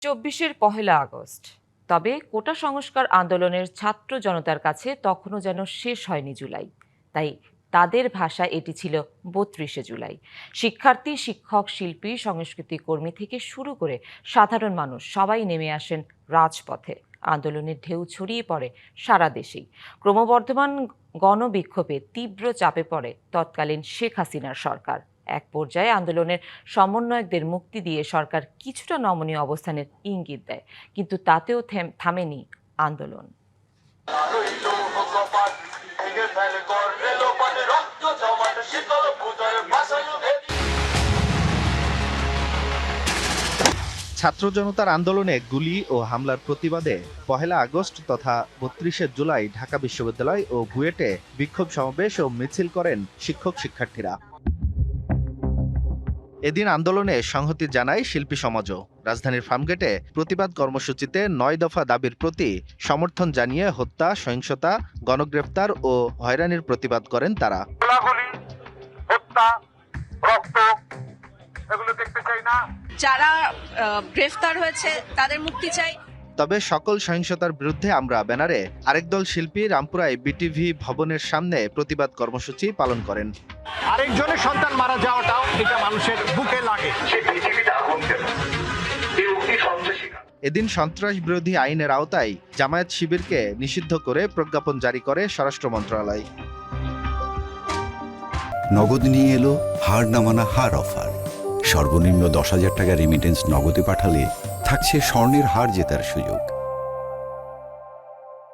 ২৪-এর ১লা আগস্ট। তবে কোটা সংস্কার আন্দোলনের ছাত্র জনতার কাছে তখনও যেন শেষ হয়নি জুলাই। তাই তাদের ভাষায় এটি ছিল ৩২শে জুলাই। শিক্ষার্থী, শিক্ষক, শিল্পী, সংস্কৃতি কর্মী থেকে শুরু করে সাধারণ মানুষ সবাই নেমে আসেন রাজপথে। আন্দোলনের ঢেউ ছড়িয়ে পড়ে সারা দেশেই। ক্রমবর্ধমান গণবিক্ষোভে তীব্র চাপে পড়ে তৎকালীন শেখ হাসিনার সরকার। এক পর্যায়ে আন্দোলনের সমন্বয়কদের মুক্তি দিয়ে সরকার কিছুটা নমনীয় অবস্থানের ইঙ্গিত দেয়, কিন্তু তাতেও থামেনি আন্দোলন। ছাত্র জনতার আন্দোলনে গুলি ও হামলার প্রতিবাদে ১লা আগস্ট তথা ৩২শে জুলাই ঢাকা বিশ্ববিদ্যালয় ও বুয়েটে বিক্ষোভ সমাবেশ ও মিছিল করেন শিক্ষক শিক্ষার্থীরা। এদিন আন্দোলনে সংহতি জানায় শিল্পী সমাজও। রাজধানীর ফার্মগেটে প্রতিবাদ কর্মসূচিতে ৯ দফা দাবির প্রতি সমর্থন জানিয়ে হত্যা, সহিংসতা, গণগ্রেফতার ও হয়রানির প্রতিবাদ করেন তারা। যারা গ্রেফতার হয়েছে তাদের মুক্তি চাই। তবে সকল সহিংসতার বিরুদ্ধে আমরা ব্যানারে আরেক দল শিল্পী রামপুরায় বিটিভি ভবনের সামনে প্রতিবাদ কর্মসূচি পালন করেন। আরেকজনের সন্তান মারা যাওয়াটাও এটা মানুষের বুকে লাগে। এদিন সন্ত্রাস বিরোধী আইনের আওতায় জামায়াত শিবিরকে নিষিদ্ধ করে প্রজ্ঞাপন জারি করে স্বরাষ্ট্র মন্ত্রণালয়। নগদ নিয়ে এলো হার না মানা হার অফার। সর্বনিম্ন ১০,০০০ টাকা রেমিটেন্স নগদে পাঠালে থাকছে স্বর্ণের হার জেতার সুযোগ।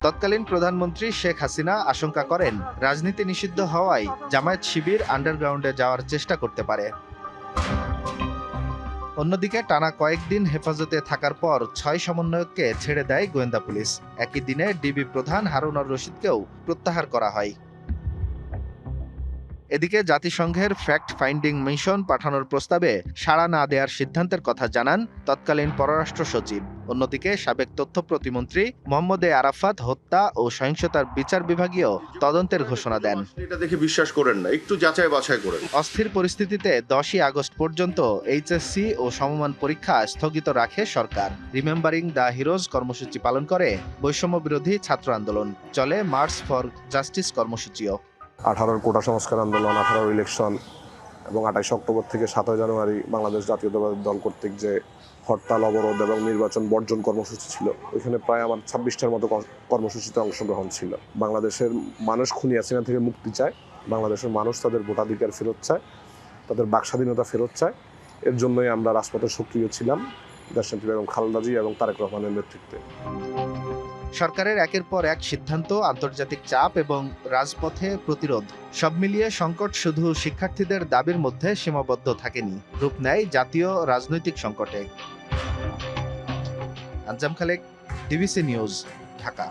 তৎকালীন প্রধানমন্ত্রী শেখ হাসিনা আশঙ্কা করেন, রাজনীতি নিষিদ্ধ হওয়ায় জামায়াত শিবির আন্ডারগ্রাউন্ডে যাওয়ার চেষ্টা করতে পারে। অন্যদিকে টানা কয়েকদিন হেফাজতে থাকার পর ৬ সমন্বয়ককে ছেড়ে দেয় গোয়েন্দা পুলিশ। একই দিনে ডিবি প্রধান হারুনুর রশিদকেও প্রত্যাহার করা হয়। এদিকে জাতিসংঘের ফ্যাক্ট ফাইন্ডিং মিশন পাঠানোর প্রস্তাবে সাড়া না দেওয়ার সিদ্ধান্তের কথা জানান তৎকালীন পররাষ্ট্র সচিব। অন্যদিকে সাবেক তথ্য প্রতিমন্ত্রী মোহাম্মদ আরাফাত হত্যা ও সহিংসতার বিচার বিভাগীয় তদন্তের ঘোষণা দেন। এটা দেখে বিশ্বাস করেন না, একটু যাচাই বাছাই করেন। অস্থির পরিস্থিতিতে ১০ই আগস্ট পর্যন্ত এইচএসসি ও সমমান পরীক্ষা স্থগিত রাখে সরকার। রিমেম্বারিং দ্য হিরোজ কর্মসূচি পালন করে বৈষম্য বিরোধী ছাত্র আন্দোলন। চলে মার্চ ফর জাস্টিস কর্মসূচিও। 18 কোটা সংস্কার আন্দোলন, 18 ইলেকশন এবং 28 অক্টোবর থেকে 7 জানুয়ারি বাংলাদেশ জাতীয়তাবাদী দল কর্তৃক যে হরতাল, অবরোধ এবং নির্বাচন বর্জন কর্মসূচি ছিল, ওইখানে প্রায় আমার 26টার মতো কর্মসূচিতে অংশগ্রহণ ছিল। বাংলাদেশের মানুষ খুনি হাসিনা থেকে মুক্তি চায়, বাংলাদেশের মানুষ তাদের ভোটাধিকার ফেরত চায়, তাদের বাকস্বাধীনতা ফেরত চায়। এর জন্যই আমরা রাজপথে সক্রিয় ছিলাম দেশনেত্রী বেগম খালেদা জিয়া এবং তারেক রহমানের নেতৃত্বে। সরকারের একের পর এক সিদ্ধান্ত, আন্তর্জাতিক চাপ এবং রাজপথে প্রতিরোধ সব মিলিয়ে সংকট শুধু শিক্ষার্থীদের দাবির মধ্যে সীমাবদ্ধ থাকেনি, রূপ নেয় জাতীয় রাজনৈতিক সংকটে। আঞ্জাম খালেক, ডিবিসি নিউজ, ঢাকা।